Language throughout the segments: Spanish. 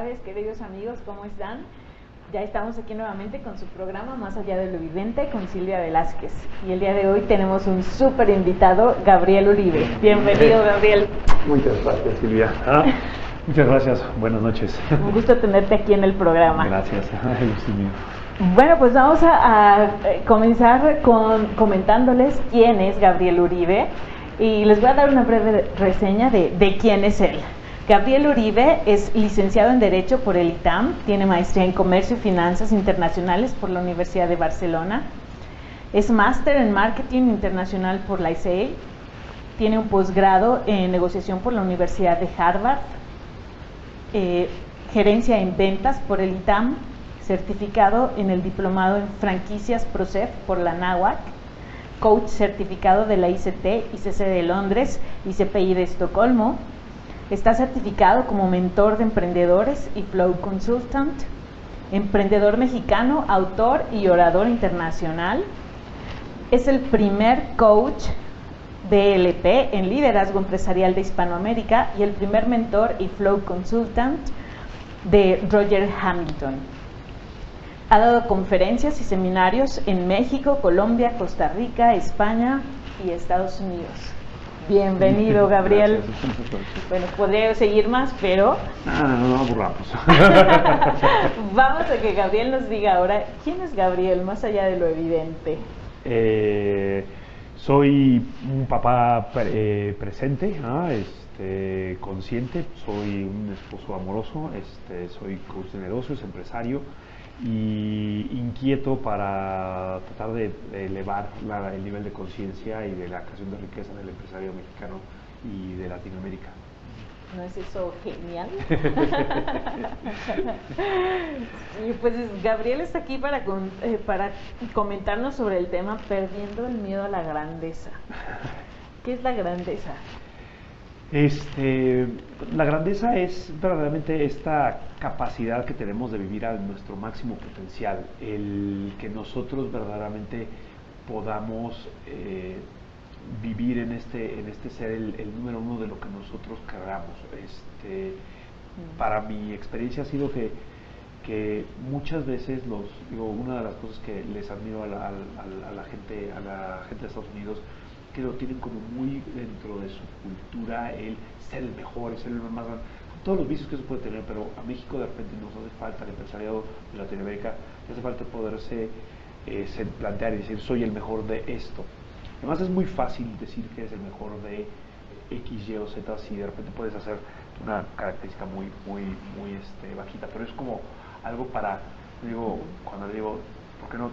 tardes, queridos amigos, ¿cómo están? Ya estamos aquí nuevamente con su programa Más allá de lo evidente con Silvia Velázquez. Y el día de hoy tenemos un súper invitado, Gabriel Uribe. Bienvenido, Gabriel. Muchas gracias, Silvia. Muchas gracias, buenas noches. Un gusto tenerte aquí en el programa. Gracias, Bueno, pues vamos a comenzar comentándoles quién es Gabriel Uribe. Y les voy a dar una breve reseña de quién es él. Gabriel Uribe es licenciado en Derecho por el ITAM, tiene maestría en Comercio y Finanzas Internacionales por la Universidad de Barcelona, es máster en Marketing Internacional por la ISEE, tiene un posgrado en Negociación por la Universidad de Harvard, gerencia en Ventas por el ITAM, certificado en el Diplomado en Franquicias PROCEF por la NAWAC, coach certificado de la ICT, ICC de Londres y CPI de Estocolmo. Está certificado como mentor de emprendedores y Flow Consultant, emprendedor mexicano, autor y orador internacional. Es el primer coach DLP en liderazgo empresarial de Hispanoamérica y el primer mentor y Flow Consultant de Roger Hamilton. Ha dado conferencias y seminarios en México, Colombia, Costa Rica, España y Estados Unidos. Bienvenido, Gabriel. Gracias. Bueno, podría seguir más, pero... No aburramos. Vamos a que Gabriel nos diga ahora, ¿quién es Gabriel, más allá de lo evidente? Soy un papá presente, consciente, soy un esposo amoroso, soy coach de negocios, empresario y inquieto para tratar de elevar el nivel de conciencia y de la creación de riqueza del empresario mexicano y de Latinoamérica. ¿No es eso genial? Y pues Gabriel está aquí para comentarnos sobre el tema Perdiendo el miedo a la grandeza. ¿Qué es la grandeza? La grandeza es verdaderamente esta capacidad que tenemos de vivir a nuestro máximo potencial, el que nosotros verdaderamente podamos vivir en este ser el número uno de lo que nosotros queramos. Para mi experiencia ha sido que muchas veces una de las cosas que les admiro a la gente de Estados Unidos, que lo tienen como muy dentro de su cultura, el ser el mejor, el ser el más grande, todos los vicios que se puede tener, pero a México de repente nos hace falta, el empresariado de Latinoamérica, nos hace falta poderse plantear y decir, soy el mejor de esto. Además es muy fácil decir que eres el mejor de X, Y o Z si de repente puedes hacer una característica muy bajita, pero es como algo cuando digo, ¿por qué no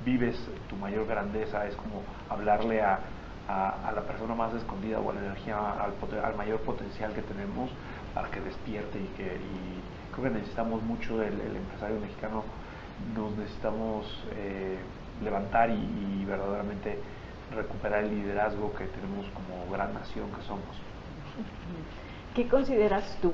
vives tu mayor grandeza? Es como hablarle a la persona más escondida o a la energía, al mayor potencial que tenemos para que despierte y creo que necesitamos mucho el empresario mexicano, nos necesitamos levantar y verdaderamente recuperar el liderazgo que tenemos como gran nación que somos. ¿Qué consideras tú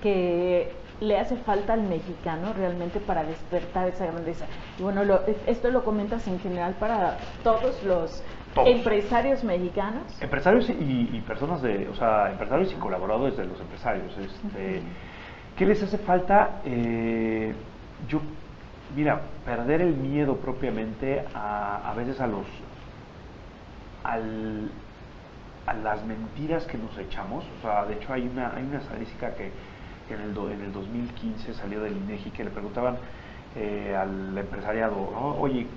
que le hace falta al mexicano realmente para despertar esa grandeza? Y bueno, esto lo comentas en general para todos los empresarios mexicanos. Empresarios y personas empresarios y colaboradores de los empresarios. ¿Qué les hace falta? Perder el miedo propiamente a veces a las mentiras que nos echamos. De hecho hay una estadística que en el 2015 salió del INEGI que le preguntaban al empresariado, ¿no? Oye,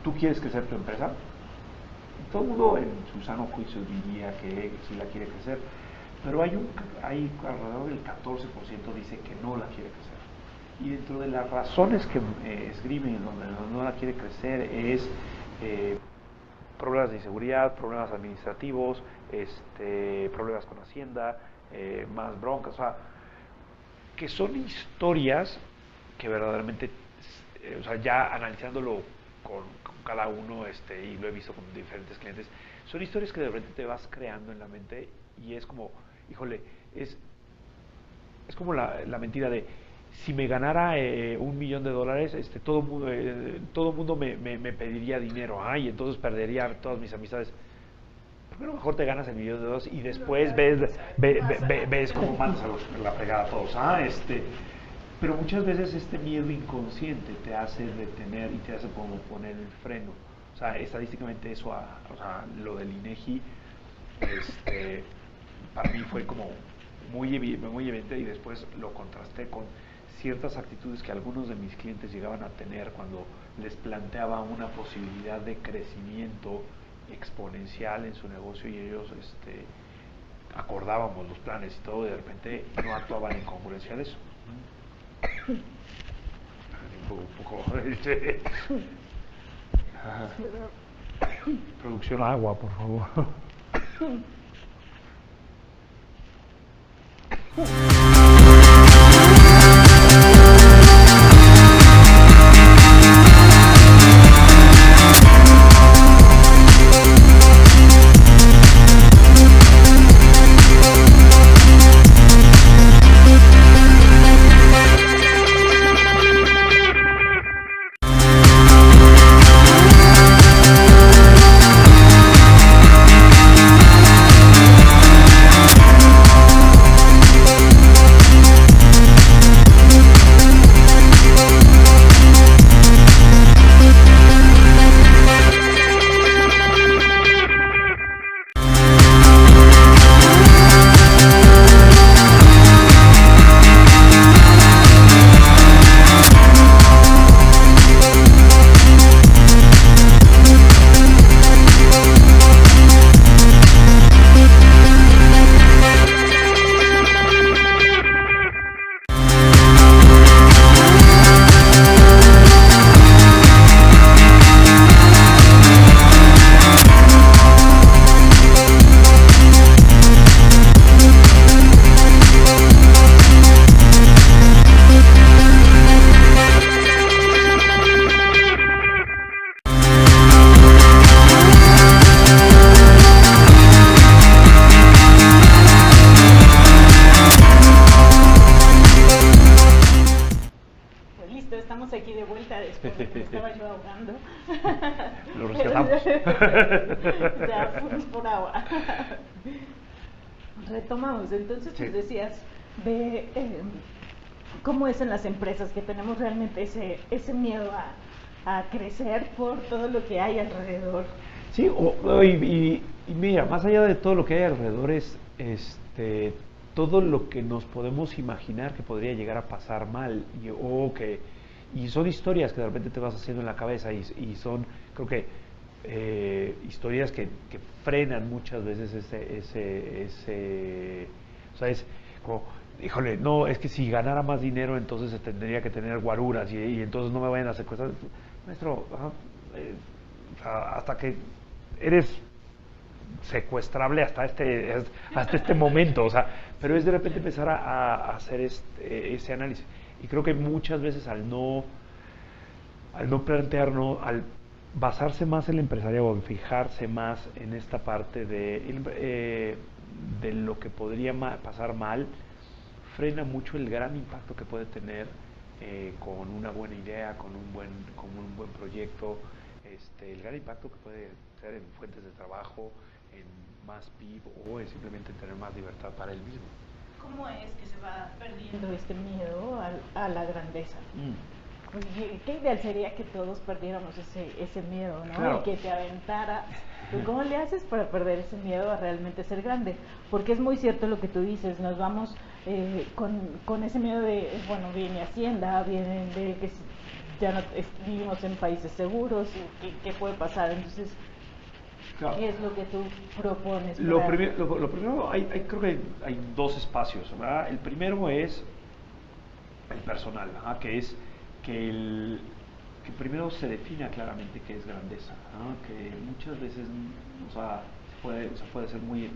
¿tú quieres crecer tu empresa? Todo el mundo en su sano juicio diría que sí la quiere crecer, pero hay alrededor del 14% dice que no la quiere crecer. Y dentro de las razones que escriben donde no la quiere crecer es problemas de inseguridad, problemas administrativos, problemas con Hacienda, más broncas, que son historias que verdaderamente, ya analizándolo con cada uno, y lo he visto con diferentes clientes, son historias que de repente te vas creando en la mente y es como, híjole, es como la mentira de, si me ganara $1 millón, todo mundo me pediría dinero, y entonces perdería todas mis amistades. primero mejor te ganas el millón de dólares y después ves cómo mandas a la fregada a todos. Pero muchas veces este miedo inconsciente te hace detener y te hace como poner el freno. O sea, estadísticamente eso, o sea, lo del INEGI, para mí fue como muy evidente, y después lo contrasté con ciertas actitudes que algunos de mis clientes llegaban a tener cuando les planteaba una posibilidad de crecimiento exponencial en su negocio, y ellos acordábamos los planes y todo, y de repente no actuaban en congruencia de eso. Un poco producción agua, por favor. Lo rescatamos. Ya fuimos por agua. Retomamos. Entonces, pues decías de cómo es en las empresas que tenemos realmente ese miedo a crecer por todo lo que hay alrededor. Sí, y mira, más allá de todo lo que hay alrededor es todo lo que nos podemos imaginar que podría llegar a pasar mal, y son historias que de repente te vas haciendo en la cabeza, y son, creo que historias que frenan muchas veces o sea, es como, híjole, no, es que si ganara más dinero entonces se tendría que tener guaruras, y entonces no me vayan a secuestrar. Maestro, hasta que eres secuestrable hasta este momento, o sea, pero es de repente empezar a hacer ese análisis. Y creo que muchas veces al no plantearnos, al basarse más en el empresariado, en fijarse más en esta parte de lo que podría pasar mal, frena mucho el gran impacto que puede tener con una buena idea, con un buen proyecto, el gran impacto que puede ser en fuentes de trabajo, en más PIB, o en simplemente tener más libertad para él mismo. ¿Cómo es que se va perdiendo este miedo a la grandeza? Pues, qué ideal sería que todos perdiéramos ese miedo, ¿no? Claro. Y que te aventaras. ¿Cómo le haces para perder ese miedo a realmente ser grande? Porque es muy cierto lo que tú dices, nos vamos con ese miedo de, bueno, viene Hacienda, viene de que ya no vivimos en países seguros, ¿qué puede pasar? Entonces, claro, ¿qué es lo que tú propones? Lo primero, creo que hay dos espacios, ¿verdad? El primero es el personal, ¿verdad? Que es que primero se defina claramente qué es grandeza, ¿no? Que muchas veces, o sea, puede ser muy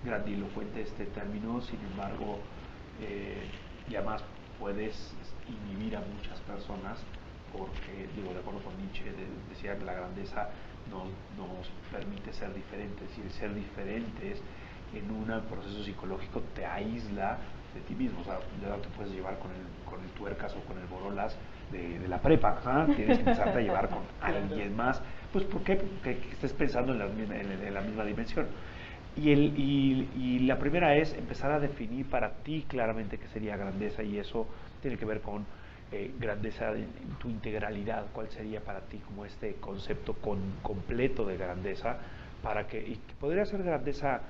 grandilocuente este término, sin embargo, y además puedes inhibir a muchas personas, porque, de acuerdo con Nietzsche, decía que la grandeza nos permite ser diferentes, y el ser diferentes en un proceso psicológico te aísla de ti mismo. O sea, ya te puedes llevar con el tuercas o con el borolas, de la prepa, ¿ah? Tienes que empezarte a llevar con alguien más. Pues ¿por qué? Porque estés pensando en la misma dimensión. Y la primera es empezar a definir para ti claramente qué sería grandeza, y eso tiene que ver con grandeza en tu integralidad. ¿Cuál sería para ti como este concepto completo de grandeza? Y que podría ser grandeza,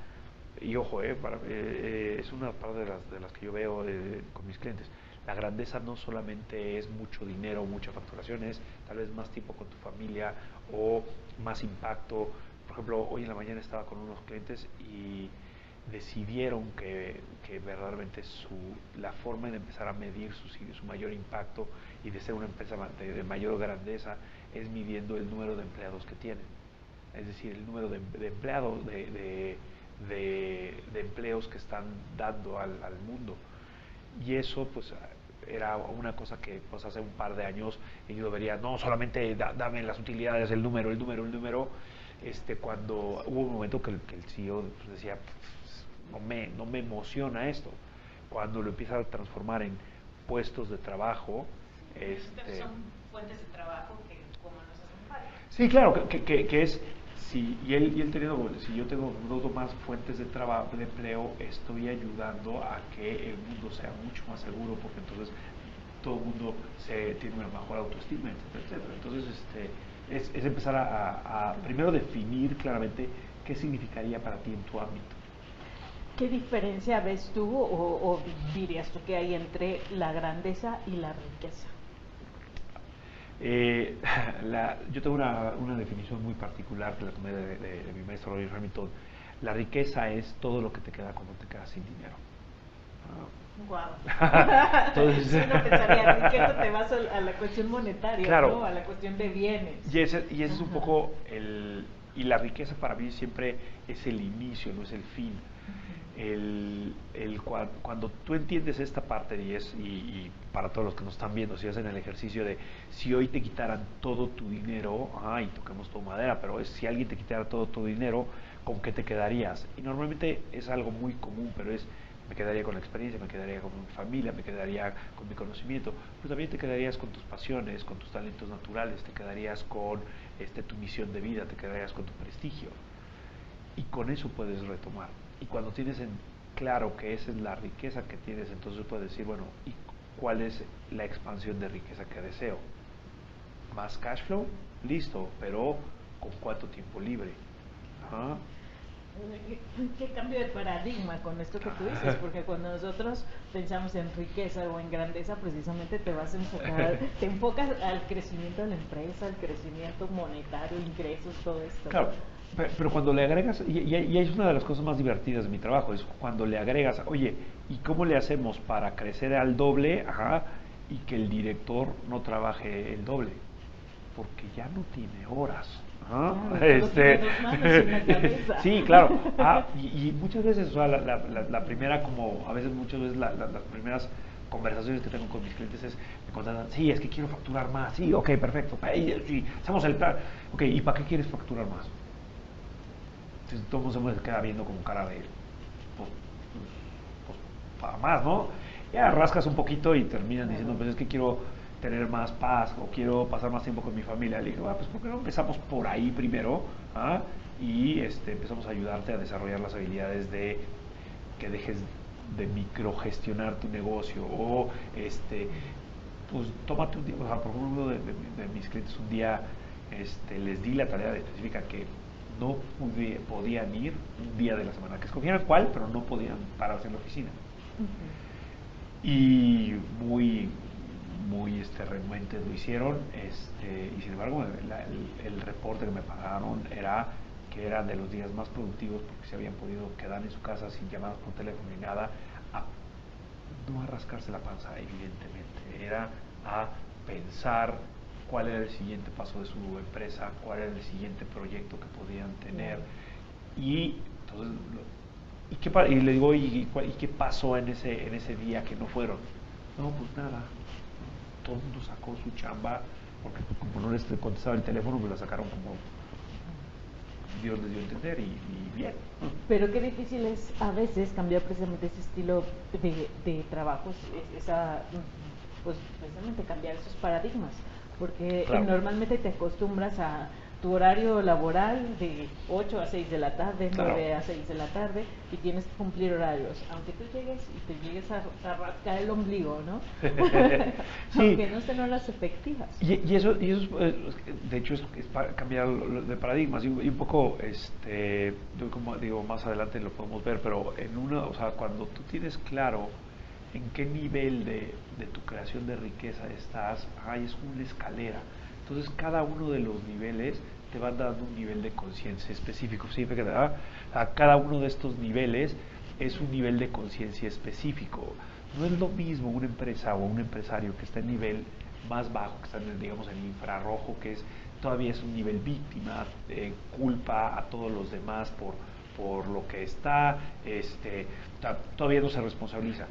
y ojo, es una parte de las que yo veo con mis clientes. La grandeza no solamente es mucho dinero o mucha facturación, es tal vez más tiempo con tu familia o más impacto. Por ejemplo, hoy en la mañana estaba con unos clientes y decidieron que verdaderamente la forma de empezar a medir su mayor impacto y de ser una empresa de mayor grandeza es midiendo el número de empleados que tienen. Es decir, el número de empleados, de empleos que están dando al mundo. Y eso pues era una cosa que pues hace un par de años yo lo vería, no solamente dame las utilidades, el número, cuando hubo un momento que el CEO pues, decía, no me emociona esto. Cuando lo empieza a transformar en puestos de trabajo, son fuentes de trabajo que como nos hacen falta. Sí, claro, que es, y él teniendo, si yo tengo dos más fuentes de trabajo, de empleo, estoy ayudando a que el mundo sea mucho más seguro, porque entonces todo el mundo tiene una mejor autoestima, etcétera, etcétera. Entonces, es empezar a primero definir claramente qué significaría para ti en tu ámbito. ¿Qué diferencia ves tú o dirías tú que hay entre la grandeza y la riqueza? Yo tengo una definición muy particular que la tomé de mi maestro Roy Hamilton. La riqueza es todo lo que te queda cuando te quedas sin dinero. Wow. Entonces, uno pensaría, riqueza te vas a la cuestión monetaria, claro, ¿no? A la cuestión de bienes. Y ese es un poco y la riqueza para mí siempre es el inicio, no es el fin. Cuando tú entiendes esta parte, y para todos los que nos están viendo, si hacen el ejercicio de si hoy te quitaran todo tu dinero, y toquemos tu madera, pero si alguien te quitara todo tu dinero, ¿con qué te quedarías? Y normalmente es algo muy común, pero me quedaría con la experiencia, me quedaría con mi familia, me quedaría con mi conocimiento, pero también te quedarías con tus pasiones, con tus talentos naturales, te quedarías con tu misión de vida, te quedarías con tu prestigio, y con eso puedes retomar. Y cuando tienes en claro que esa es la riqueza que tienes, entonces puedes decir, bueno, ¿y cuál es la expansión de riqueza que deseo? ¿Más cash flow? Listo, pero ¿con cuánto tiempo libre? ¿Ah? ¿Qué cambio de paradigma con esto que tú dices? Porque cuando nosotros pensamos en riqueza o en grandeza, precisamente te enfocas al crecimiento de la empresa, al crecimiento monetario, ingresos, todo esto. Claro, pero cuando le agregas, y es una de las cosas más divertidas de mi trabajo, es cuando le agregas, oye, ¿y cómo le hacemos para crecer al doble, y que el director no trabaje el doble? Porque ya no tiene horas. Claro, sí, claro. Y muchas veces, o sea, la primera, como a veces, muchas veces, las primeras conversaciones que tengo con mis clientes me contan, sí, es que quiero facturar más, sí, ok, perfecto, sí, hacemos el plan, ok, ¿y para qué quieres facturar más? Entonces todo el mundo se queda viendo como cara de, pues para más, ¿no? Ya rascas un poquito y terminan diciendo, pues es que quiero tener más paz o quiero pasar más tiempo con mi familia. Le dije, pues ¿por qué no empezamos por ahí primero? Y empezamos a ayudarte a desarrollar las habilidades de que dejes de microgestionar tu negocio o pues tómate un día. O sea, por ejemplo, uno de mis clientes un día les di la tarea específica que no podían ir un día de la semana, que escogieran cuál, pero no podían pararse en la oficina. Y muy renuentes lo hicieron, y sin embargo el reporte que me pagaron era que eran de los días más productivos porque se habían podido quedar en su casa sin llamadas por teléfono ni nada, no a rascarse la panza, evidentemente, era a pensar cuál era el siguiente paso de su empresa, cuál era el siguiente proyecto que podían tener. Y entonces y le digo, ¿y qué pasó en ese día que no fueron? No, pues nada, todo el mundo sacó su chamba, porque como no les contestaba el teléfono, pues la sacaron como Dios les dio a entender, y bien. Pero qué difícil es a veces cambiar precisamente ese estilo de trabajos, esa pues precisamente cambiar esos paradigmas, porque Claro. normalmente te acostumbras a tu horario laboral de 8 a 6 de la tarde, Claro. 9 a 6 de la tarde, y tienes que cumplir horarios, aunque tú llegues y te llegues a rascar el ombligo, ¿no? Sí. Aunque no sean horas efectivas. Y eso de hecho, es para cambiar de paradigmas. Y un poco, yo como digo, más adelante lo podemos ver, pero o sea, cuando tú tienes claro en qué nivel de tu creación de riqueza estás, es una escalera. Entonces, cada uno de los niveles te van dando un nivel de conciencia específico. Significa que a cada uno de estos niveles es un nivel de conciencia específico. No es lo mismo una empresa o un empresario que está en nivel más bajo, que está digamos en el infrarrojo, que todavía es un nivel víctima, culpa a todos los demás por lo que está, todavía no se responsabiliza.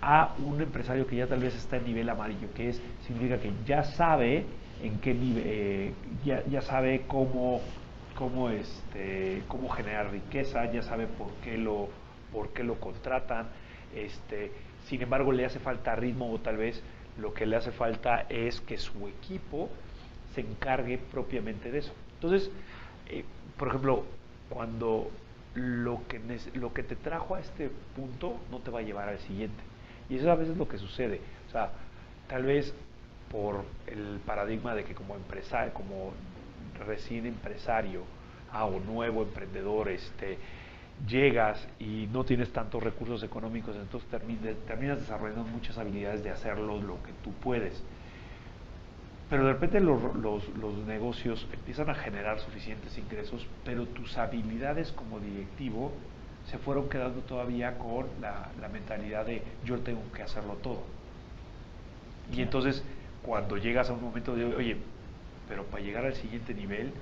A un empresario que ya tal vez está en nivel amarillo, significa que ya sabe en qué nivel, ya sabe cómo generar riqueza, ya sabe por qué lo contratan, sin embargo le hace falta ritmo, o tal vez lo que le hace falta es que su equipo se encargue propiamente de eso. Entonces, por ejemplo, cuando lo que te trajo a este punto no te va a llevar al siguiente. Y eso a veces es lo que sucede. O sea, tal vez por el paradigma de que como empresario, como recién empresario, o nuevo emprendedor, llegas y no tienes tantos recursos económicos, entonces terminas desarrollando muchas habilidades de hacerlo lo que tú puedes. Pero de repente los negocios empiezan a generar suficientes ingresos, pero tus habilidades como directivo se fueron quedando todavía con la mentalidad de yo tengo que hacerlo todo. Y entonces cuando llegas a un momento de, oye, pero para llegar al siguiente nivel,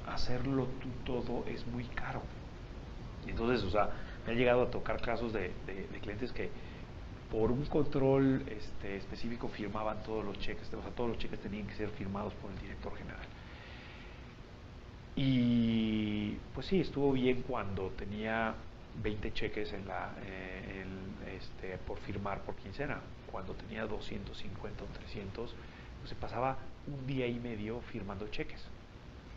hacerlo tú todo es muy caro. Y entonces, o sea, me ha llegado a tocar casos de clientes que por un control específico firmaban todos los cheques, o sea, todos los cheques tenían que ser firmados por el director general. Y pues sí, estuvo bien cuando tenía 20 cheques por firmar por quincena. Cuando tenía 250 o 300, pues se pasaba un día y medio firmando cheques,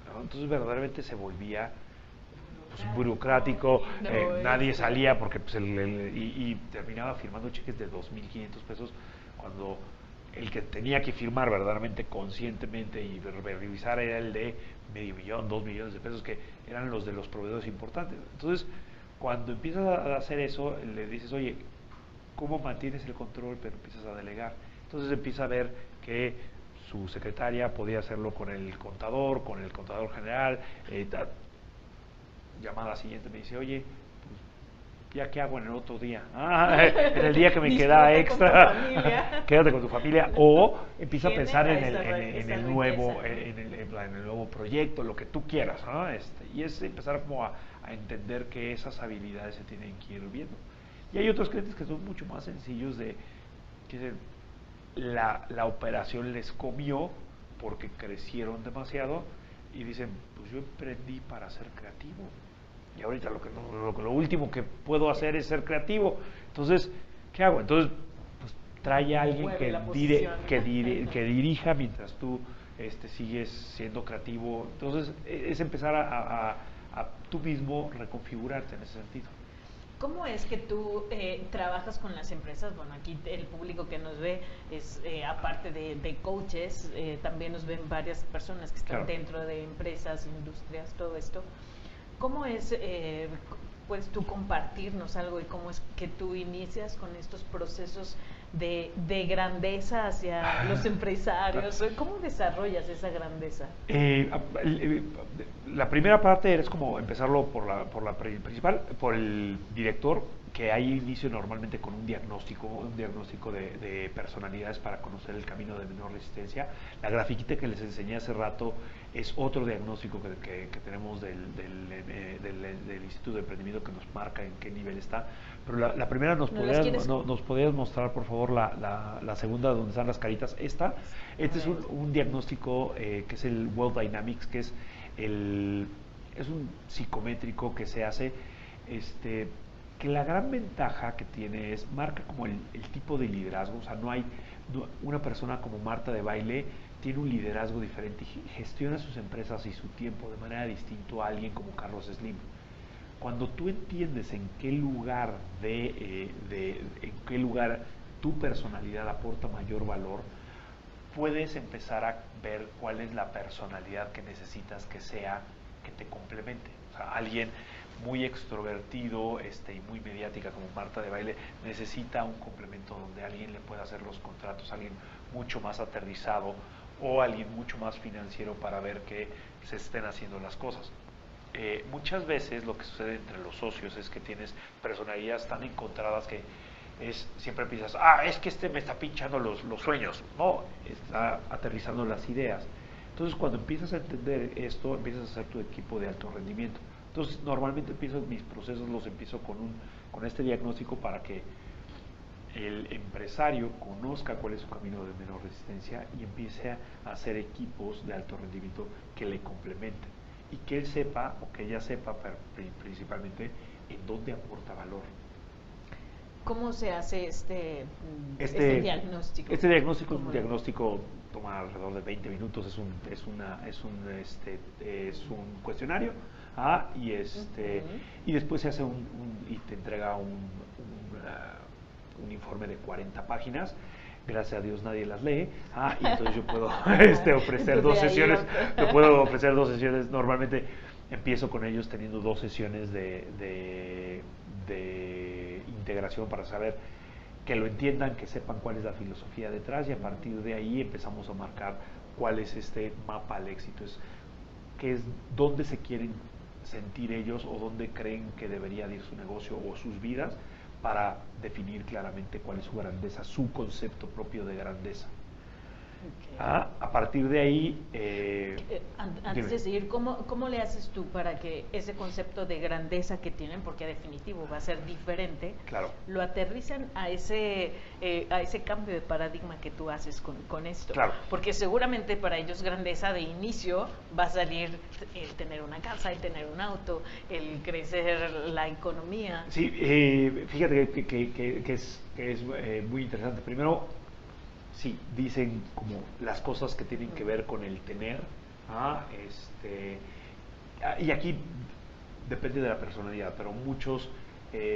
¿no? Entonces verdaderamente se volvía burocrático, nadie salía porque y terminaba firmando cheques de 2.500 pesos cuando el que tenía que firmar verdaderamente conscientemente y revisar era el de medio millón, 2 millones de pesos, que eran los de los proveedores importantes. Entonces, cuando empiezas a hacer eso, le dices, oye, ¿cómo mantienes el control? Pero empiezas a delegar. Entonces empieza a ver que su secretaria podía hacerlo con el contador general, llamada siguiente me dice, oye, pues, ¿ya qué hago en el otro día? En el día que me queda extra, quédate con tu familia. O empieza a pensar en el nuevo proyecto, lo que tú quieras, ¿no? Y es empezar como a entender que esas habilidades se tienen que ir viendo. Y hay otros clientes que son mucho más sencillos que la operación les comió porque crecieron demasiado y dicen, pues yo emprendí para ser creativo y ahorita lo último que puedo hacer es ser creativo. Entonces, ¿qué hago? Entonces, pues trae a alguien que dirija mientras tú sigues siendo creativo. Entonces, es empezar a tú mismo reconfigurarte en ese sentido. ¿Cómo es que tú trabajas con las empresas? Bueno, aquí el público que nos ve es, aparte de coaches, también nos ven varias personas que están dentro de empresas, industrias, todo esto. ¿Cómo es, puedes tú compartirnos algo y cómo es que tú inicias con estos procesos de grandeza hacia los empresarios? ¿Cómo desarrollas esa grandeza? La primera parte es como empezarlo por la principal, por el director, que ahí inicio normalmente con un diagnóstico de personalidades para conocer el camino de menor resistencia. La grafiquita que les enseñé hace rato es otro diagnóstico que tenemos del Instituto de Emprendimiento, que nos marca en qué nivel está. Pero la primera, ¿nos podrías mostrar, por favor, la segunda, donde están las caritas? Este es un diagnóstico que es el World Dynamics, que es un psicométrico que se hace, que la gran ventaja que tiene es, marca como el tipo de liderazgo, o sea, una persona como Marta de Baile tiene un liderazgo diferente y gestiona sus empresas y su tiempo de manera distinta a alguien como Carlos Slim. Cuando tú entiendes en qué lugar en qué lugar tu personalidad aporta mayor valor, puedes empezar a ver cuál es la personalidad que necesitas que te complemente. O sea, alguien muy extrovertido y muy mediática como Marta de Baile necesita un complemento donde alguien le pueda hacer los contratos, alguien mucho más aterrizado o alguien mucho más financiero para ver que se estén haciendo las cosas. Muchas veces lo que sucede entre los socios es que tienes personalidades tan encontradas que siempre piensas, es que me está pinchando los sueños. No, está aterrizando las ideas. Entonces, cuando empiezas a entender esto, empiezas a hacer tu equipo de alto rendimiento. Entonces, normalmente mis procesos los empiezo con este diagnóstico para que el empresario conozca cuál es su camino de menor resistencia y empiece a hacer equipos de alto rendimiento que le complementen y que él sepa o que ella sepa principalmente en dónde aporta valor. ¿Cómo se hace este diagnóstico? Este diagnóstico es un diagnóstico, toma alrededor de 20 minutos, es un cuestionario, y después se hace y te entrega un informe de 40 páginas. Gracias a Dios nadie las lee, y entonces yo puedo ofrecer dos sesiones. Yo puedo ofrecer 2 sesiones. Normalmente empiezo con ellos teniendo 2 sesiones de integración para saber que lo entiendan, que sepan cuál es la filosofía detrás, y a partir de ahí empezamos a marcar cuál es este mapa al éxito, dónde se quieren sentir ellos o dónde creen que debería ir su negocio o sus vidas, para definir claramente cuál es su grandeza, su concepto propio de grandeza. Okay. A partir de ahí... Antes de seguir, ¿cómo le haces tú para que ese concepto de grandeza que tienen, porque definitivo va a ser diferente, claro, lo aterrizan a ese cambio de paradigma que tú haces con esto? Claro. Porque seguramente para ellos grandeza de inicio va a salir el tener una casa, el tener un auto, el crecer la economía. Sí, fíjate que es muy interesante. Primero, sí, dicen como las cosas que tienen que ver con el tener, y aquí depende de la personalidad, pero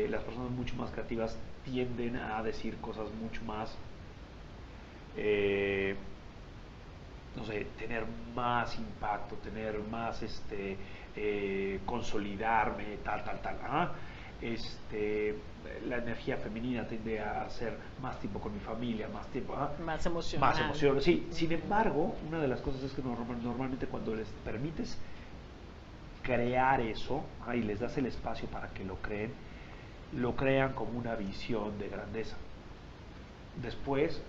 las personas mucho más creativas tienden a decir cosas mucho más, no sé, tener más impacto, tener más, consolidarme, tal. La energía femenina tiende a hacer más tiempo con mi familia, más tiempo, más emocional. Más emoción, sí. Sin embargo, una de las cosas es que normalmente cuando les permites crear eso, y les das el espacio para que lo crean como una visión de grandeza. Después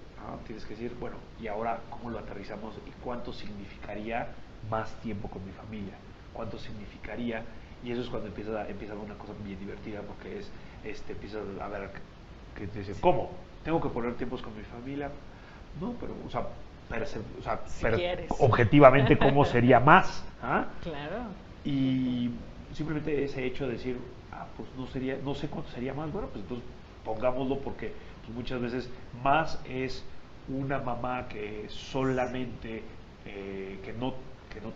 tienes que decir, bueno, y ahora cómo lo aterrizamos y cuánto significaría más tiempo con mi familia, cuánto significaría. Y eso es cuando empieza una cosa bien divertida, porque empiezas a ver que te dicen, ¿cómo? ¿Tengo que poner tiempos con mi familia? No, pero, objetivamente, ¿cómo sería más? Claro. Y simplemente ese hecho de decir, pues no sé cuánto sería más. Bueno, pues entonces pongámoslo, porque pues muchas veces más es una mamá que solamente, que no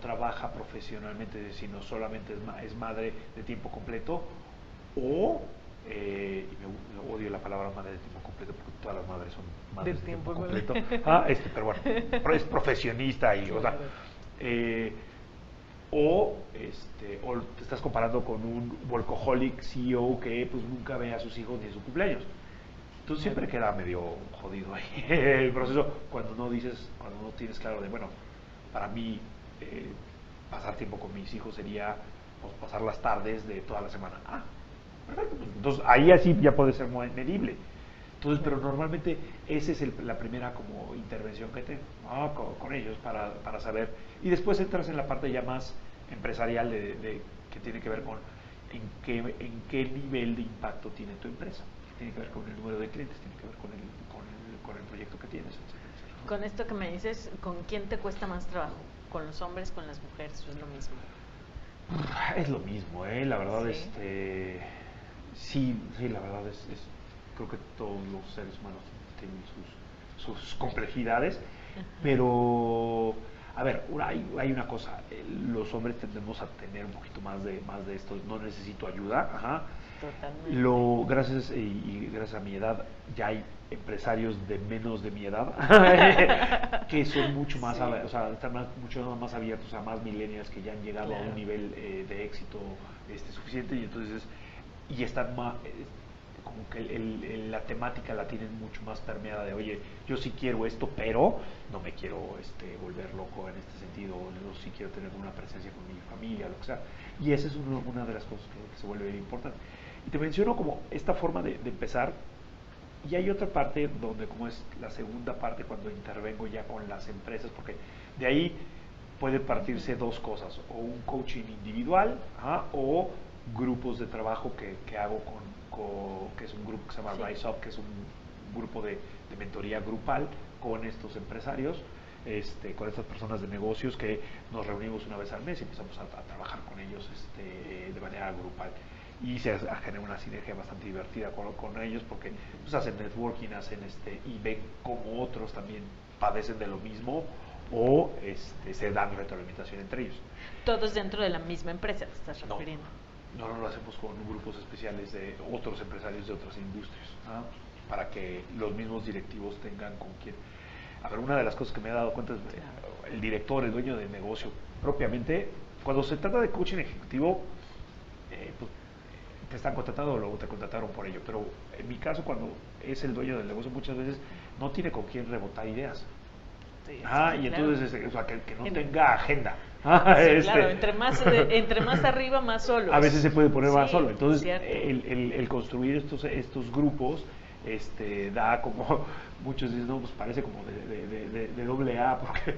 trabaja profesionalmente, sino solamente es madre de tiempo completo, o, y me odio la palabra madre de tiempo completo porque todas las madres son madres de tiempo completo, pero bueno, es profesionista y, claro. O te estás comparando con un workaholic CEO que pues nunca ve a sus hijos ni a su cumpleaños. Entonces siempre queda medio jodido ahí el proceso cuando no tienes claro de, bueno, para mí pasar tiempo con mis hijos sería pues, pasar las tardes de toda la semana. Perfecto. Pues, entonces ahí así ya puede ser muy medible. Entonces, pero normalmente esa es la primera como intervención que tengo con ellos para saber. Y después entras en la parte ya más empresarial que tiene que ver con en qué nivel de impacto tiene tu empresa. Tiene que ver con el número de clientes, tiene que ver con el proyecto que tienes, etc. Con esto que me dices, ¿con quién te cuesta más trabajo? ¿Con los hombres, con las mujeres? ¿Es lo mismo? Es lo mismo, la verdad. Sí. Sí, sí, la verdad creo que todos los seres humanos tienen sus complejidades, pero a ver, hay una cosa, los hombres tendemos a tener un poquito más de esto, no necesito ayuda, ajá. Totalmente. Gracias y gracias a mi edad ya hay empresarios de menos de mi edad que son mucho más, Sí. o sea, están mucho más abiertos a más millennials que ya han llegado a un Claro. nivel de éxito suficiente y entonces y están más como que la temática la tienen mucho más permeada de oye, yo sí quiero esto, pero no me quiero volver loco en este sentido, yo sí quiero tener una presencia con mi familia, lo que sea. Y esa es una de las cosas que se vuelve bien importante. Y te menciono como esta forma de empezar, y hay otra parte donde como es la segunda parte cuando intervengo ya con las empresas, porque de ahí puede partirse dos cosas, o un coaching individual o grupos de trabajo que hago que es un grupo que se llama Rise Up, que es un grupo de mentoría grupal con estos empresarios, con estas personas de negocios que nos reunimos una vez al mes y empezamos a trabajar con ellos de manera grupal y se genera una sinergia bastante divertida con ellos porque pues, hacen networking, y ven como otros también padecen de lo mismo o se dan retroalimentación entre ellos. Todos dentro de la misma empresa, te estás No, refiriendo. no lo hacemos con grupos especiales de otros empresarios de otras industrias, para que los mismos directivos tengan con quien. A ver, una de las cosas que me he dado cuenta es el director, el dueño del negocio, propiamente, cuando se trata de coaching ejecutivo, pues te están contratando o luego te contrataron por ello. Pero en mi caso, cuando es el dueño del negocio, muchas veces no tiene con quién rebotar ideas. Sí, Y claro. entonces, o sea, que no tenga agenda. Sí, claro, entre más arriba, más solos. A veces se puede poner más Sí, solo. Entonces, cierto. el construir estos grupos da como, muchos dicen, no, pues parece como de doble A, porque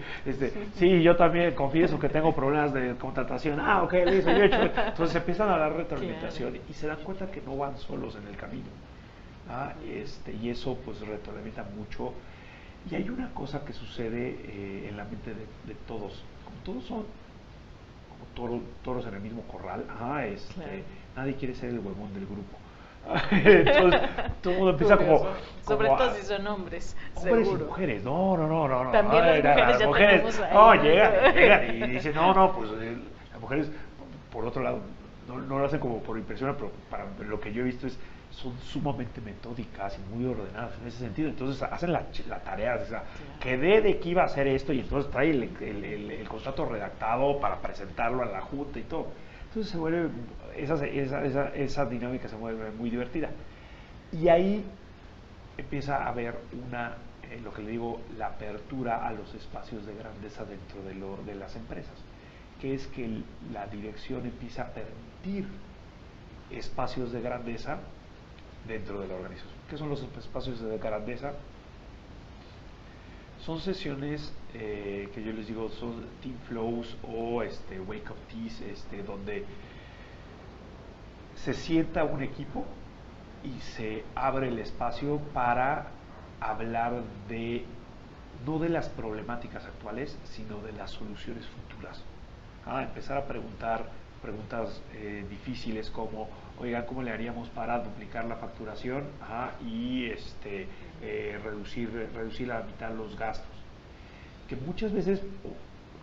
sí, yo también confieso que tengo problemas de contratación. Ok, listo, yo he hecho. Entonces empiezan a dar retroalimentación Claro. y se dan cuenta que no van solos en el camino. Y eso pues retroalimenta mucho. Y hay una cosa que sucede en la mente de todos. Como todos son toros en el mismo corral, Claro. nadie quiere ser el huevón del grupo. Entonces todo el mundo empieza Sobre todo si son hombres, hombres seguro. y mujeres, no. También las mujeres ya tenemos ahí. No, llegan y dicen, no, pues las mujeres, por otro lado, no lo hacen como por impresión, pero para lo que yo he visto son sumamente metódicas y muy ordenadas en ese sentido. Entonces hacen la tarea, o sea, quedé de que iba a hacer esto y entonces trae el contrato redactado para presentarlo a la junta y todo. Entonces se vuelve, esa dinámica se vuelve muy divertida. Y ahí empieza a haber lo que le digo, la apertura a los espacios de grandeza dentro de las empresas, que es que la dirección empieza a permitir espacios de grandeza dentro de la organización. ¿Qué son los espacios de grandeza? Son sesiones que yo les digo son team flows o wake up teas, donde se sienta un equipo y se abre el espacio para hablar no de las problemáticas actuales, sino de las soluciones futuras. Empezar a preguntas difíciles como, oigan, ¿cómo le haríamos para duplicar la facturación y reducir a la mitad los gastos? Que muchas veces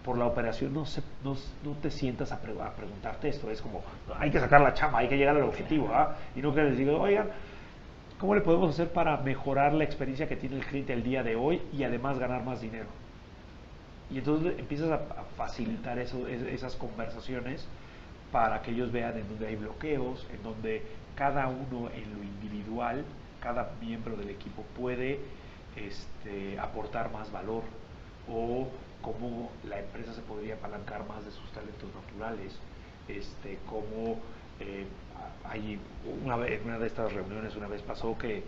por la operación no te sientas a preguntarte esto, es como, hay que sacar la chamba, hay que llegar al objetivo, y no que les digo, oigan, ¿cómo le podemos hacer para mejorar la experiencia que tiene el cliente el día de hoy y además ganar más dinero? Y entonces empiezas a facilitar esas conversaciones para que ellos vean en dónde hay bloqueos, en donde cada uno en lo individual, cada miembro del equipo puede aportar más valor o cómo la empresa se podría apalancar más de sus talentos naturales, cómo hay en una de estas reuniones una vez pasó que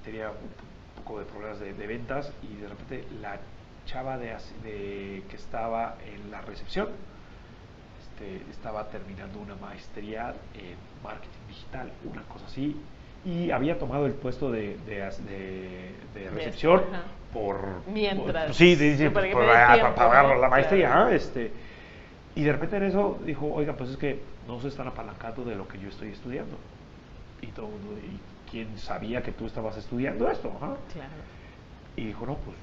tenía un poco de problemas de ventas y de repente la chava que estaba en la recepción estaba terminando una maestría en marketing digital, una cosa así, y había tomado el puesto de recepción mientras. Sí, dice, para pagar la maestría. Y Y de repente en eso dijo, oiga, pues es que no se están apalancando de lo que yo estoy estudiando. Y todo el mundo, ¿y quién sabía que tú estabas estudiando esto? Ajá. Claro. Y dijo, no, pues,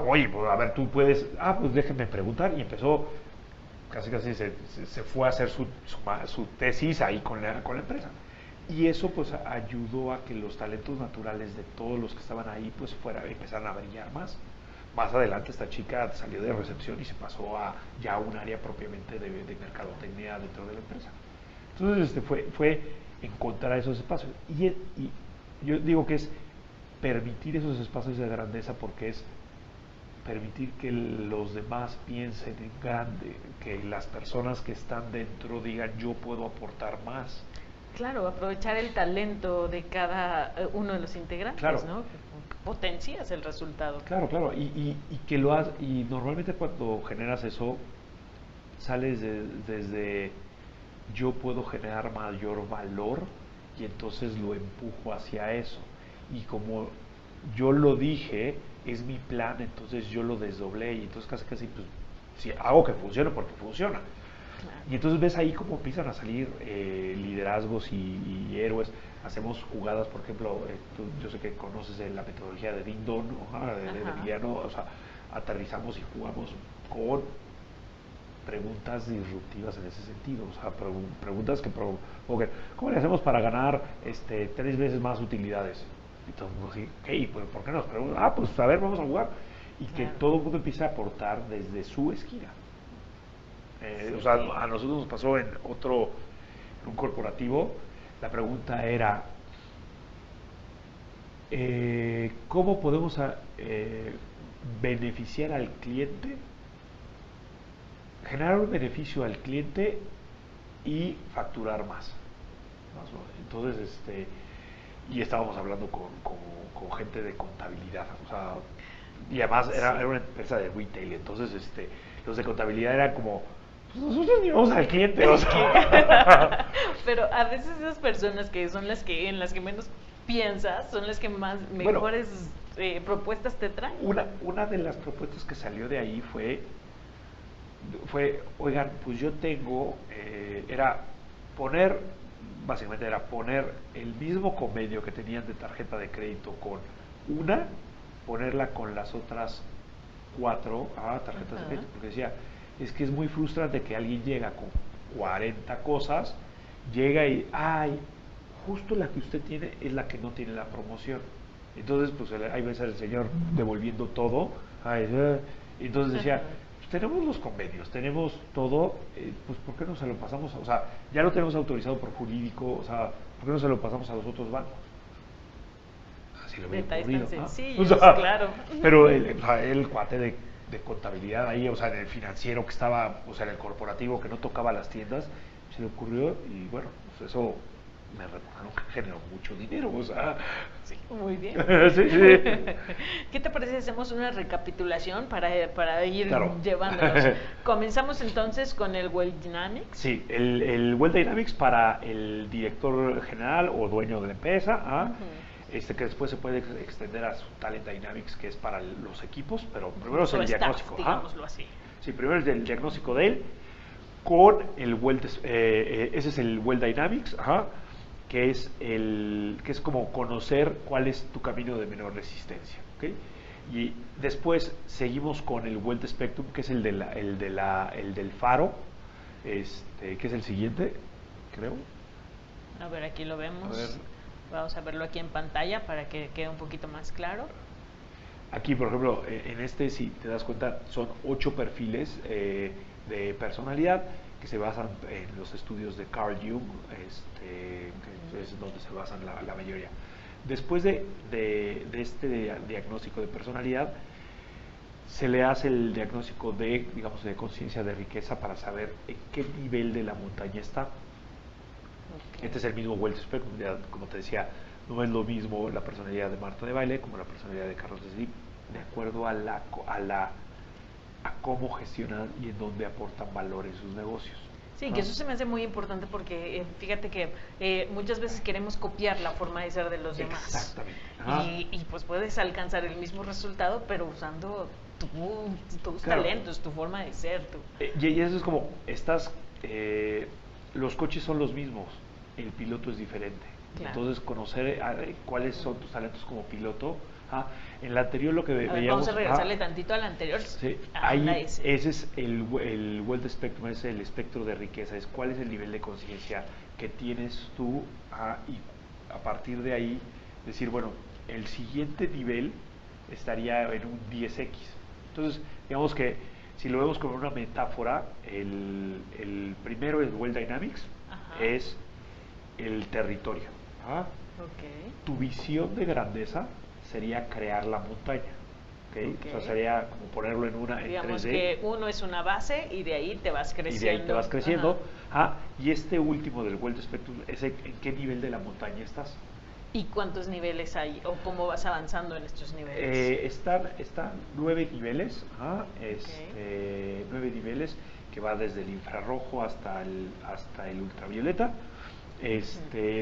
oye, pues a ver, tú puedes, pues déjenme preguntar. Y empezó, casi se fue a hacer su tesis ahí con la empresa. Y eso pues ayudó a que los talentos naturales de todos los que estaban ahí pues empezaran a brillar más. Más adelante esta chica salió de recepción y se pasó a ya un área propiamente de mercadotecnia dentro de la empresa. Entonces fue encontrar esos espacios. Y yo digo que es permitir esos espacios de grandeza, porque es permitir que los demás piensen en grande, que las personas que están dentro digan yo puedo aportar más. Claro, aprovechar el talento de cada uno de los integrantes, claro. ¿no? Potencias el resultado. Claro, y que y normalmente cuando generas eso, sales desde yo puedo generar mayor valor y entonces lo empujo hacia eso. Y como yo lo dije, es mi plan, entonces yo lo desdoblé y entonces casi pues si hago que funcione porque funciona. Claro. Y entonces ves ahí cómo empiezan a salir liderazgos y héroes. Hacemos jugadas, por ejemplo, yo sé que conoces la metodología de Ding Dong, ¿no? de Emiliano, o sea, aterrizamos y jugamos con preguntas disruptivas en ese sentido, o sea, preguntas que provoquen. ¿Cómo le hacemos para ganar 3 veces más utilidades? Y todo el mundo dice, hey, pues ¿por qué nos preguntan? Pues a ver, vamos a jugar. Y que todo el mundo empiece a aportar desde su esquina. O sea, a nosotros nos pasó en un corporativo, la pregunta era, ¿cómo podemos beneficiar al cliente, generar un beneficio al cliente y facturar más? Entonces, y estábamos hablando con gente de contabilidad, o sea, y además era una empresa de retail, entonces los de contabilidad eran como, pues nosotros ni vamos al cliente, o sea. Pero a veces esas personas que son en las que menos piensas, son las que mejores propuestas te traen. Una de las propuestas que salió de ahí fue oigan, pues yo tengo, básicamente era poner el mismo convenio que tenían de tarjeta de crédito con ponerla con las otras 4 tarjetas de crédito, porque decía, es que es muy frustrante que alguien llega con 40 cosas, llega y, justo la que usted tiene es la que no tiene la promoción. Entonces, pues hay veces el señor devolviendo todo, entonces decía, pues tenemos los convenios, tenemos todo, pues ¿por qué no se lo pasamos? O sea, ya lo tenemos autorizado por jurídico, o sea, ¿por qué no se lo pasamos a los otros bancos? Así lo había ocurrido, ¿no? Sí, o sea, claro. Pero el cuate de contabilidad ahí, o sea, en el financiero que estaba, o sea, en el corporativo que no tocaba las tiendas, se le ocurrió y bueno, pues eso me recordaron que generó mucho dinero, o sea. Sí, muy bien. Sí. ¿Qué te parece si hacemos una recapitulación para ir claro. llevándonos? Comenzamos entonces con el Wealth Dynamics. Sí, el Wealth Dynamics para el director general o dueño de la empresa, que después se puede extender a su Talent Dynamics, que es para los equipos, pero primero es el diagnóstico. Digámoslo así. Sí, primero es el diagnóstico de él, con el Wealth, ese es el Wealth Dynamics, que es como conocer cuál es tu camino de menor resistencia, ¿okay? Y después seguimos con el Wealth Spectrum, que es el del faro, que es el siguiente, creo. A ver, aquí lo vemos. Vamos a verlo aquí en pantalla para que quede un poquito más claro. Aquí, por ejemplo, si te das cuenta, son 8 perfiles de personalidad que se basan en los estudios de Carl Jung, que es donde se basan la mayoría. Después de este diagnóstico de personalidad, se le hace el diagnóstico de conciencia de riqueza para saber en qué nivel de la montaña está. Este es el mismo Wealth Spectrum, como te decía, no es lo mismo la personalidad de Marta de Baile como la personalidad de Carlos Slim, de acuerdo a cómo gestionan y en dónde aportan valor en sus negocios. Sí, que eso se me hace muy importante porque fíjate que muchas veces queremos copiar la forma de ser de los demás. Exactamente. Y pues puedes alcanzar el mismo resultado, pero usando tus Claro. talentos, tu forma de ser. Y eso es como, los coches son los mismos, el piloto es diferente. Claro. Entonces, conocer cuáles son tus talentos como piloto. En la anterior lo que A ver, veíamos... vamos a regresarle tantito al anterior. Sí, Anda ahí ese. ese es el Wealth Spectrum, es el espectro de riqueza, es cuál es el nivel de conciencia que tienes tú, y a partir de ahí decir, bueno, el siguiente nivel estaría en un 10x. Entonces, digamos que si lo vemos como una metáfora, el primero, el World Dynamics, Ajá. es el territorio. Ok. Tu visión de grandeza sería crear la montaña. ¿Okay? O sea, sería como ponerlo en Digamos 3D. que uno es una base y de ahí te vas creciendo. Y de ahí te vas creciendo. Y este último del Wealth Spectrum es en qué nivel de la montaña estás. ¿Y cuántos niveles hay? ¿O cómo vas avanzando en estos niveles? Están 9 niveles, 9 niveles que va desde el infrarrojo hasta el ultravioleta,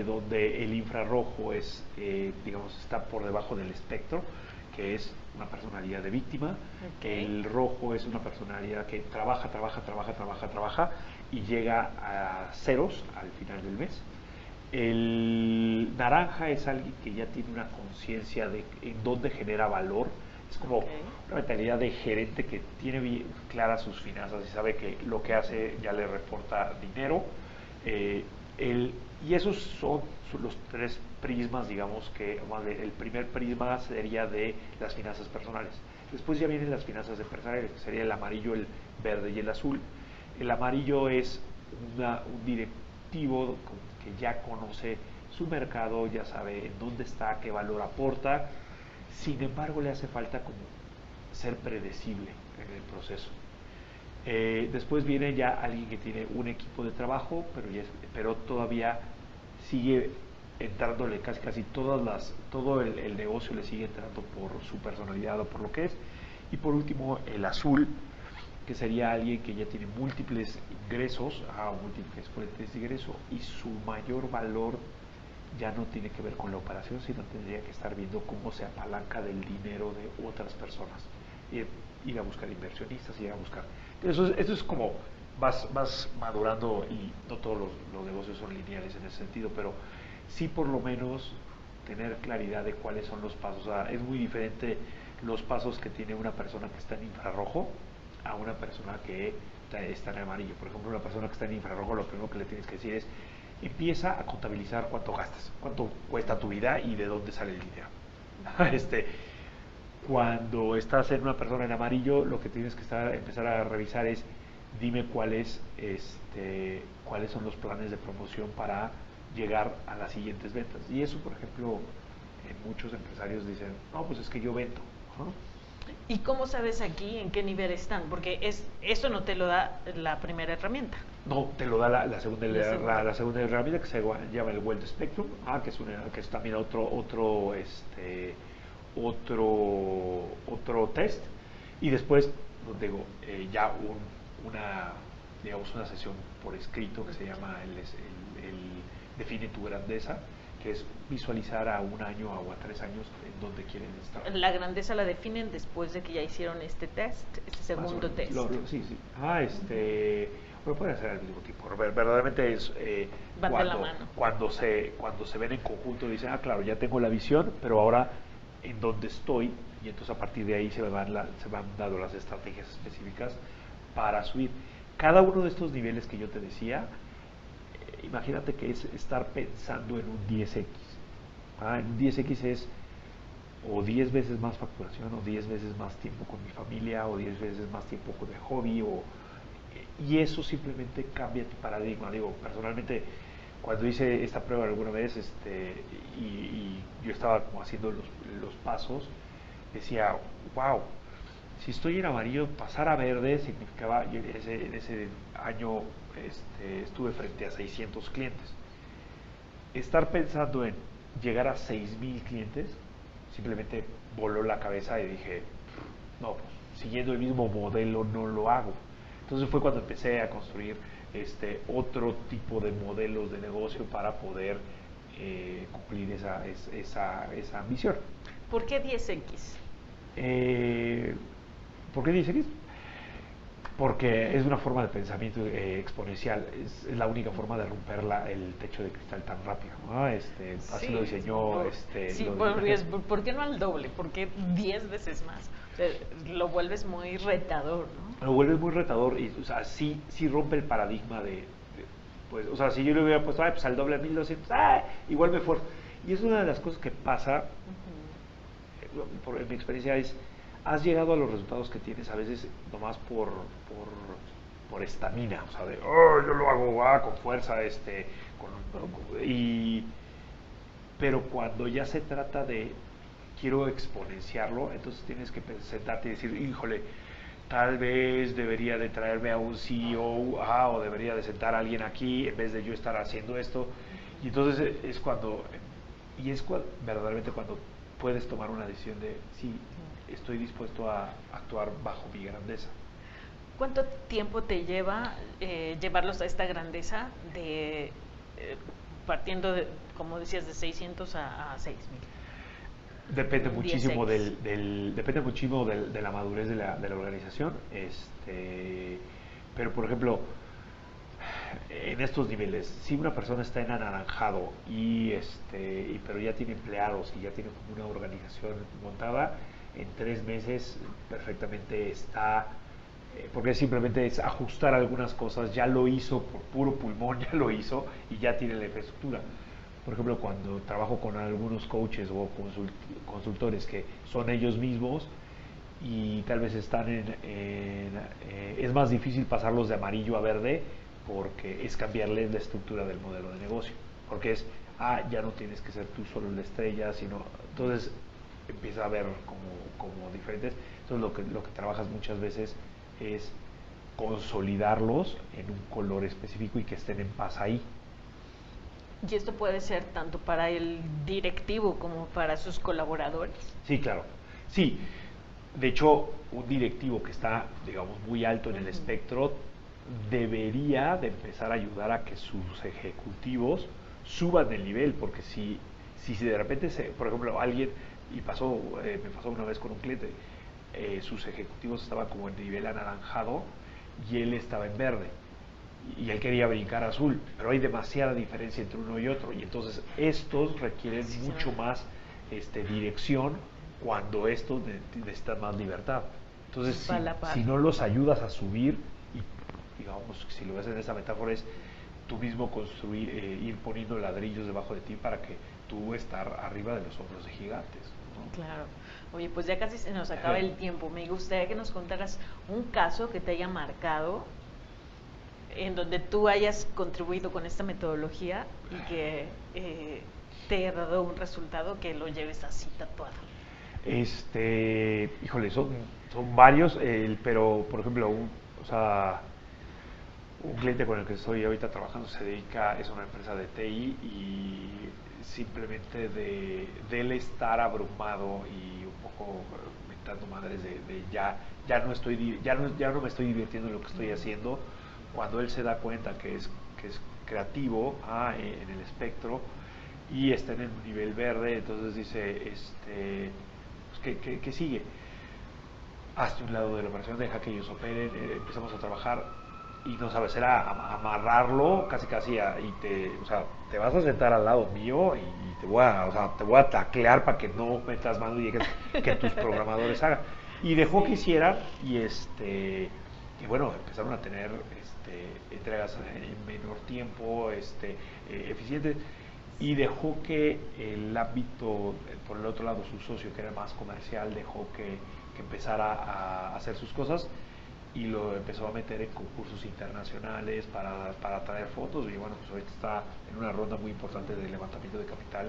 donde el infrarrojo es, digamos, está por debajo del espectro, que es una personalidad de víctima. El rojo es una personalidad que trabaja y llega a ceros al final del mes. El naranja es alguien que ya tiene una conciencia de en dónde genera valor. Es como una mentalidad de gerente que tiene bien claras sus finanzas y sabe que lo que hace ya le reporta dinero. Y esos son los tres prismas, digamos que el primer prisma sería de las finanzas personales. Después ya vienen las finanzas empresariales, que sería el amarillo, el verde y el azul. El amarillo es un directivo que ya conoce su mercado, ya sabe en dónde está, qué valor aporta. Sin embargo, le hace falta como ser predecible en el proceso. Después viene ya alguien que tiene un equipo de trabajo, pero todavía sigue entrándole casi todo el negocio le sigue entrando por su personalidad o por lo que es. Y por último, el azul, que sería alguien que ya tiene múltiples ingresos, múltiples fuentes de ingreso, y su mayor valor ya no tiene que ver con la operación, sino tendría que estar viendo cómo se apalanca del dinero de otras personas. Ir a buscar inversionistas, ir a buscar... Eso es como vas madurando, y no todos los negocios son lineales en ese sentido, pero sí por lo menos tener claridad de cuáles son los pasos. Es muy diferente los pasos que tiene una persona que está en infrarrojo a una persona que está en amarillo. Por ejemplo, una persona que está en infrarrojo, lo primero que le tienes que decir es: empieza a contabilizar cuánto gastas, cuánto cuesta tu vida y de dónde sale el dinero. Cuando estás en una persona en amarillo, lo que tienes que empezar a revisar es: dime cuáles son los planes de promoción para llegar a las siguientes ventas. Y eso, por ejemplo, en muchos empresarios dicen: no, pues es que yo vendo, ¿no? ¿Y cómo sabes aquí en qué nivel están? Porque eso no te lo da la primera herramienta. No, te lo da la segunda herramienta, que se llama el Wealth Spectrum, que es también otro test. Y después, digo, ya una sesión por escrito que se llama el Define tu grandeza, que es visualizar a un año o a 3 años en dónde quieren estar. La grandeza la definen después de que ya hicieron este test, este segundo test. Sí. Bueno, puede ser al mismo tiempo. Verdaderamente es van de la mano. Cuando se ven en conjunto, dicen: claro, ya tengo la visión, pero ahora en dónde estoy, y entonces a partir de ahí se van dando las estrategias específicas para subir. Cada uno de estos niveles que yo te decía, imagínate que es estar pensando en un 10x. En un 10x es o 10 veces más facturación, o 10 veces más tiempo con mi familia, o 10 veces más tiempo con el hobby, y eso simplemente cambia tu paradigma. Digo, personalmente, cuando hice esta prueba alguna vez, y yo estaba como haciendo los pasos, decía: wow, si estoy en amarillo, pasar a verde significaba, en ese año estuve frente a 600 clientes. Estar pensando en llegar a 6,000 clientes, simplemente voló la cabeza y dije: no, pues siguiendo el mismo modelo no lo hago. Entonces fue cuando empecé a construir otro tipo de modelos de negocio para poder cumplir esa ambición. ¿Por qué 10X? ¿Por qué dice que porque es una forma de pensamiento exponencial, es la única forma de romper el techo de cristal tan rápido, ¿no? Así lo diseñó. Sí, ¿por qué no al doble? ¿Por qué 10 veces más? O sea, lo vuelves muy retador, ¿no? Lo vuelves muy retador y, o sea, sí rompe el paradigma pues, o sea, si yo le hubiera puesto, pues al doble a 1200, igual me esfuerzo. Y es una de las cosas que pasa, en mi experiencia, has llegado a los resultados que tienes a veces nomás por estamina, o sea, yo lo hago con fuerza, pero cuando ya se trata de quiero exponenciarlo, entonces tienes que sentarte y decir, híjole, tal vez debería de traerme a un CEO, o debería de sentar a alguien aquí en vez de yo estar haciendo esto. Y entonces verdaderamente cuando puedes tomar una decisión de sí, estoy dispuesto a actuar bajo mi grandeza. ¿Cuánto tiempo te lleva llevarlos a esta grandeza partiendo, como decías, de 600 a 6000? Depende muchísimo depende muchísimo de la madurez de la organización, pero por ejemplo, en estos niveles, si una persona está en anaranjado pero ya tiene empleados y ya tiene como una organización montada, en 3 meses perfectamente está, porque simplemente es ajustar algunas cosas, ya lo hizo por puro pulmón, ya lo hizo y ya tiene la infraestructura. Por ejemplo, cuando trabajo con algunos coaches o consultores que son ellos mismos y tal vez están es más difícil pasarlos de amarillo a verde porque es cambiarles la estructura del modelo de negocio. Porque ya no tienes que ser tú solo la estrella, sino entonces empieza a ver como diferentes. Entonces lo que trabajas muchas veces es consolidarlos en un color específico y que estén en paz ahí. ¿Y esto puede ser tanto para el directivo como para sus colaboradores? Sí, claro. Sí, de hecho, un directivo que está, digamos, muy alto en el espectro debería de empezar a ayudar a que sus ejecutivos suban el nivel, porque si de repente, por ejemplo, alguien, me pasó una vez con un cliente, sus ejecutivos estaban como en nivel anaranjado y él estaba en verde y él quería brincar a azul, pero hay demasiada diferencia entre uno y otro y entonces estos requieren mucho más dirección cuando estos necesitan más libertad. Entonces si no los ayudas a subir, y digamos, si lo ves en esa metáfora, es tú mismo construir, ir poniendo ladrillos debajo de ti para que tú estar arriba de los hombros de gigantes, ¿no? Claro. Oye, pues ya casi se nos acaba el tiempo. Me gustaría que nos contaras un caso que te haya marcado, en donde tú hayas contribuido con esta metodología y que te haya dado un resultado que lo lleves así tatuado. Híjole, son varios, pero por ejemplo, un cliente con el que estoy ahorita trabajando es una empresa de TI y simplemente de él estar abrumado y un poco mentando madres de ya no me estoy divirtiendo en lo que estoy haciendo, cuando él se da cuenta que es creativo en el espectro y está en el nivel verde, entonces dice, pues, ¿qué sigue? Hazte un lado de la operación, deja que ellos operen, empezamos a trabajar y no sabes, era amarrarlo casi o sea, te vas a sentar al lado mío y te voy a taclear para que no metas mano y que tus programadores hagan. Y dejó que hicieran y bueno, empezaron a tener entregas en menor tiempo, eficientes, y dejó que el ámbito, por el otro lado, su socio, que era más comercial, dejó que empezara a hacer sus cosas y lo empezó a meter en concursos internacionales para traer fotos y bueno, pues ahorita está en una ronda muy importante de levantamiento de capital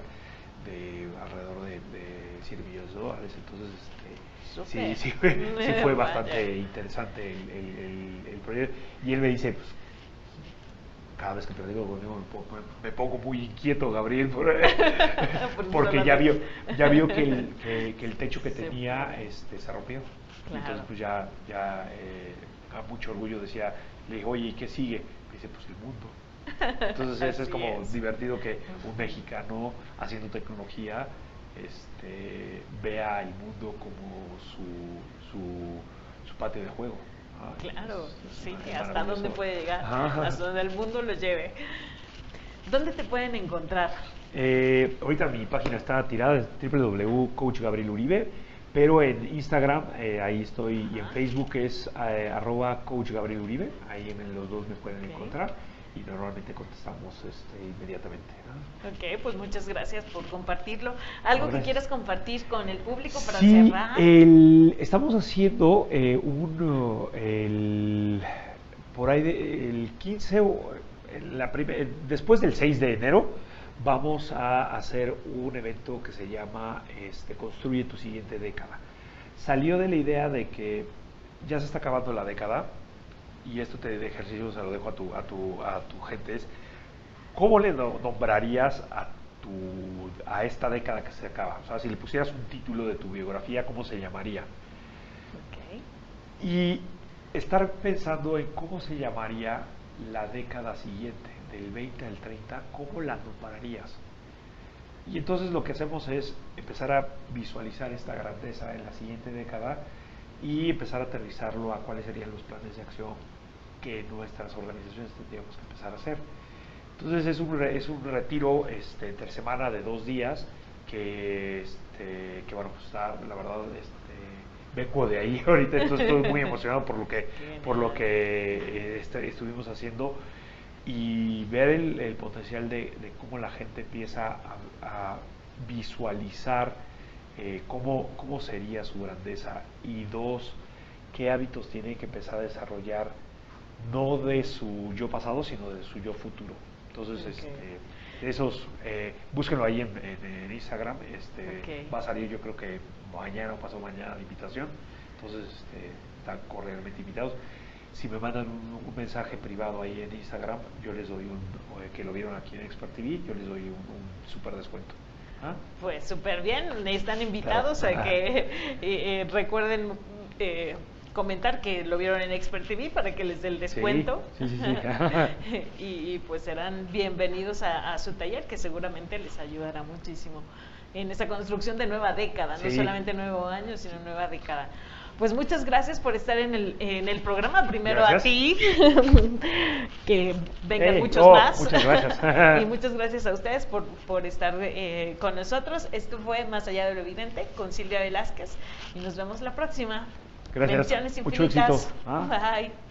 de alrededor de $100 millones. Entonces sí fue bastante interesante el proyecto. Y él me dice, pues, cada vez que platico conmigo me pongo muy inquieto, Gabriel, porque ya vio que el techo que tenía se rompió. Claro. Entonces pues ya a mucho orgullo le dije, oye, ¿y qué sigue? Me dice, pues el mundo. Entonces eso es como divertido que un mexicano haciendo tecnología vea el mundo como su su patio de juego. Claro, sí, hasta maravilloso. dónde puede llegar, Ajá. hasta donde el mundo lo lleve. ¿Dónde te pueden encontrar? Ahorita mi página está tirada, es www.coachgabrieluribe, pero en Instagram, ahí estoy, y en Facebook es @coachgabrieluribe, ahí en los dos me pueden encontrar y normalmente contestamos inmediatamente, ¿no? Ok, pues muchas gracias por compartirlo. ¿Algo que quieras compartir con el público para Sí, cerrar? estamos haciendo por ahí el 15, después del 6 de enero, vamos a hacer un evento que se llama Construye tu siguiente década. Salió de la idea de que ya se está acabando la década, y esto de ejercicio se lo dejo a tu gente, es ¿cómo le nombrarías a esta década que se acaba? O sea, si le pusieras un título de tu biografía, ¿cómo se llamaría? Ok. Y estar pensando en cómo se llamaría la década siguiente, del 20 al 30, ¿cómo la nombrarías? Y entonces lo que hacemos es empezar a visualizar esta grandeza en la siguiente década y empezar a aterrizarlo a cuáles serían los planes de acción que nuestras organizaciones tendríamos que empezar a hacer. Entonces es un retiro entre semana de 2 días que bueno, pues está, la verdad, vengo de ahí ahorita, entonces estoy muy emocionado por lo que estuvimos haciendo, y ver el potencial de cómo la gente empieza a visualizar cómo sería su grandeza, y dos, qué hábitos tiene que empezar a desarrollar, no de su yo pasado, sino de su yo futuro. Entonces, esos, búsquenlo ahí en Instagram, va a salir yo creo que mañana o pasado mañana la invitación, entonces están cordialmente invitados. Si me mandan un mensaje privado ahí en Instagram, yo les doy que lo vieron aquí en Expert TV, yo les doy un súper descuento. ¿Ah? Pues súper bien, están invitados a que recuerden comentar que lo vieron en Expert TV para que les dé el descuento. Sí. y pues serán bienvenidos a su taller, que seguramente les ayudará muchísimo en esa construcción de nueva década, no solamente nuevo año, sino nueva década. Pues muchas gracias por estar en el programa. Primero gracias a ti, que vengan muchos más. Muchas gracias. Y muchas gracias a ustedes por estar con nosotros. Esto fue Más allá de lo evidente con Silvia Velázquez y nos vemos la próxima. Gracias. Bendiciones infinitas. Mucho éxito. Bye.